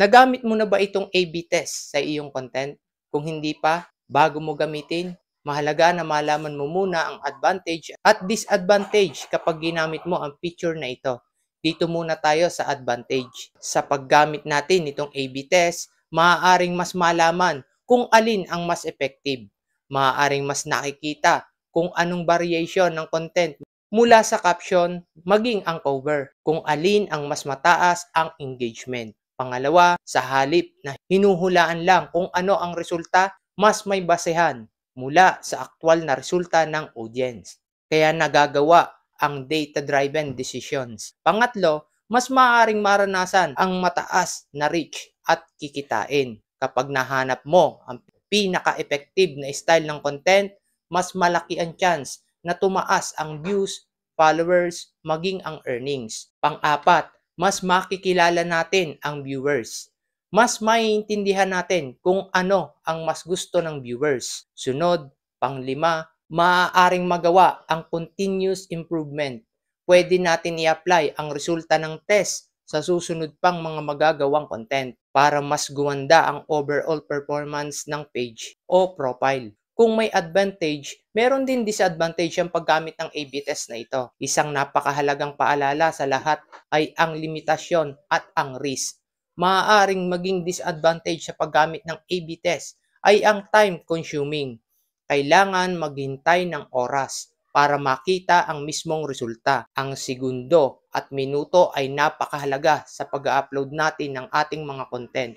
Nagamit mo na ba itong A/B test sa iyong content? Kung hindi pa, bago mo gamitin, mahalaga na malaman mo muna ang advantage at disadvantage kapag ginamit mo ang feature na ito. Dito muna tayo sa advantage. Sa paggamit natin itong A/B test, maaaring mas malaman kung alin ang mas effective. Maaaring mas nakikita kung anong variation ng content mula sa caption maging ang cover, kung alin ang mas mataas ang engagement. Pangalawa, sa halip na hinuhulaan lang kung ano ang resulta, mas may basehan mula sa aktwal na resulta ng audience. Kaya nagagawa ang data-driven decisions. Pangatlo, mas maaaring maranasan ang mataas na reach at kikitain. Kapag nahanap mo ang pinaka-effective na style ng content, mas malaki ang chance na tumaas ang views, followers, maging ang earnings. Pang-apat, mas makikilala natin ang viewers. Mas maiintindihan natin kung ano ang mas gusto ng viewers. Sunod, panglima, maaaring magawa ang continuous improvement. Pwede natin i-apply ang resulta ng test sa susunod pang mga magagawang content para mas gumanda ang overall performance ng page o profile. Kung may advantage, meron din disadvantage ang paggamit ng A/B test na ito. Isang napakahalagang paalala sa lahat ay ang limitasyon at ang risk. Maaaring maging disadvantage sa paggamit ng A/B test ay ang time consuming. Kailangan maghintay ng oras para makita ang mismong resulta. Ang segundo at minuto ay napakahalaga sa pag-upload natin ng ating mga content.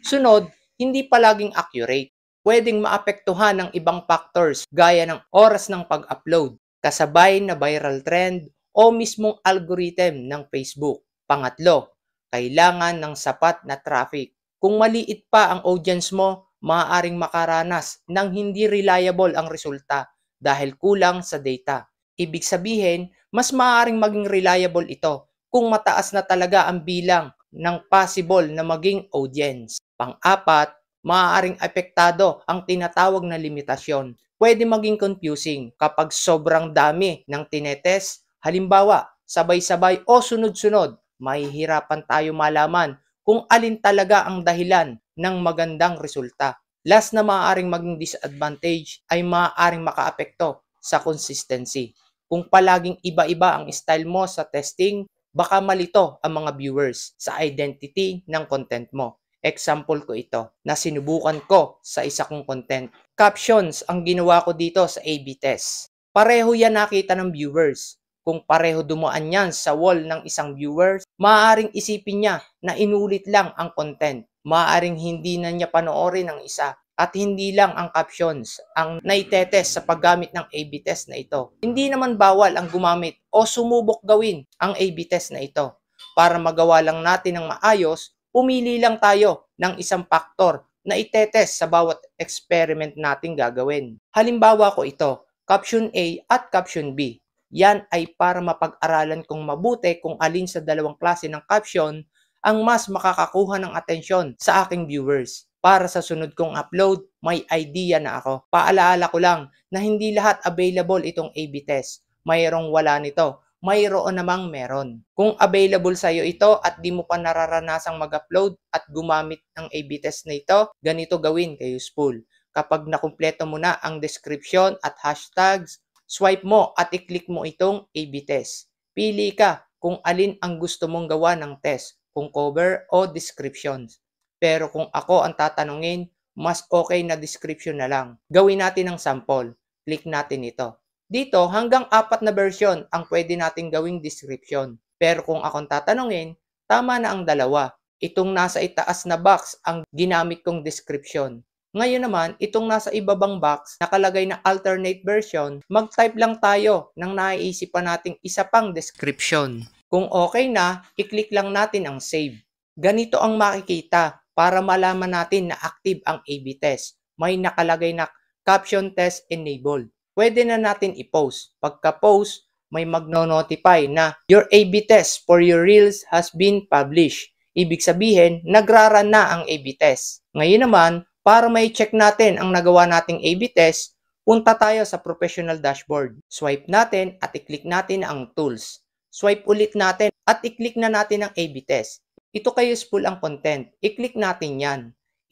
Sunod, hindi palaging accurate. Pwedeng maapektuhan ng ibang factors gaya ng oras ng pag-upload, kasabay na viral trend o mismong algorithm ng Facebook. Pangatlo, kailangan ng sapat na traffic. Kung maliit pa ang audience mo, maaaring makaranas ng hindi reliable ang resulta dahil kulang sa data. Ibig sabihin, mas maaaring maging reliable ito kung mataas na talaga ang bilang ng possible na maging audience. Pang-apat, maaaring apektado ang tinatawag na limitasyon. Pwede maging confusing kapag sobrang dami ng tinetest. Halimbawa, sabay-sabay o sunod-sunod, mahihirapan tayo malaman kung alin talaga ang dahilan ng magandang resulta. Last na maaaring maging disadvantage ay maaaring makaapekto sa consistency. Kung palaging iba-iba ang style mo sa testing, baka malito ang mga viewers sa identity ng content mo. Example ko ito na sinubukan ko sa isa kong content. Captions ang ginawa ko dito sa A/B test. Pareho yan nakita ng viewers. Kung pareho dumaan yan sa wall ng isang viewers, maaaring isipin niya na inulit lang ang content. Maaaring hindi na niya panoorin ang isa. At hindi lang ang captions ang naitetest sa paggamit ng A/B test na ito. Hindi naman bawal ang gumamit o sumubok gawin ang A/B test na ito. Para magawa lang natin ng maayos, pumili lang tayo ng isang factor na itetest sa bawat experiment nating gagawin. Halimbawa ko ito, caption A at caption B. Yan ay para mapag-aralan kong mabuti kung alin sa dalawang klase ng caption ang mas makakakuha ng atensyon sa aking viewers. Para sa sunod kong upload, may idea na ako. Paalaala ko lang na hindi lahat available itong A/B test. Mayroong wala nito. Mayroon namang meron. Kung available sa iyo ito at di mo pa nararanasang mag-upload at gumamit ng A/B test na ito, ganito gawin kay useful. Kapag nakumpleto mo na ang description at hashtags, swipe mo at i-click mo itong A/B test. Pili ka kung alin ang gusto mong gawa ng test, kung cover o descriptions. Pero kung ako ang tatanungin, mas okay na description na lang. Gawin natin ang sample. Click natin ito. Dito, hanggang 4 na version ang pwede nating gawing description. Pero kung akong tatanungin, tama na ang 2. Itong nasa itaas na box ang ginamit kong description. Ngayon naman, itong nasa ibabang box, nakalagay na alternate version, mag-type lang tayo ng naiisipan nating isa pang description. Kung okay na, i-click lang natin ang save. Ganito ang makikita para malaman natin na active ang A/B test. May nakalagay na caption test enabled. Pwede na natin i-post. Pagka-post, may magno-notify na your A/B test for your reels has been published. Ibig sabihin, nagra-run na ang A/B test. Ngayon naman, para may check natin ang nagawa nating A/B test, punta tayo sa professional dashboard. Swipe natin at i-click natin ang tools. Swipe ulit natin at i-click na natin ang A/B test. Ito kay useful ang content. I-click natin yan.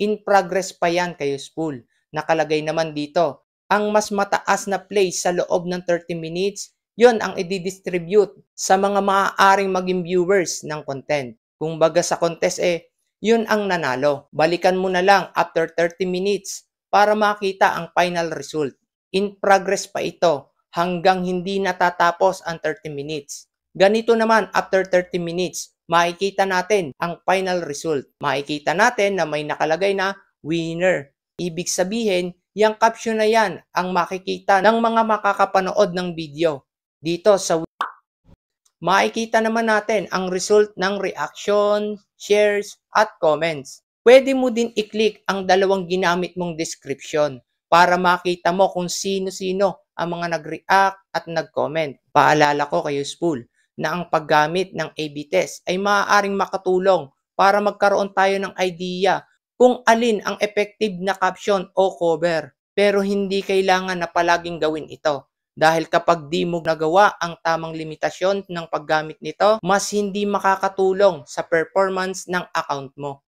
In progress pa yan kay useful. Nakalagay naman dito, ang mas mataas na plays sa loob ng 30 minutes, yon ang i-distribute sa mga maaaring maging viewers ng content. Kung baga sa contest yun ang nanalo. Balikan mo na lang after 30 minutes para makita ang final result. In progress pa ito hanggang hindi natatapos ang 30 minutes. Ganito naman after 30 minutes, makikita natin ang final result. Makikita natin na may nakalagay na winner. Ibig sabihin, yung caption na yan ang makikita ng mga makakapanood ng video. Dito sa makikita naman natin ang result ng reaction, shares, at comments. Pwede mo din i-click ang dalawang ginamit mong description para makita mo kung sino-sino ang mga nag-react at nag-comment. Paalala ko kay useful na ang paggamit ng A/B test ay maaaring makatulong para magkaroon tayo ng idea kung alin ang effective na caption o cover. Pero hindi kailangan na palaging gawin ito. Dahil kapag di mo nagawa ang tamang limitasyon ng paggamit nito, mas hindi makakatulong sa performance ng account mo.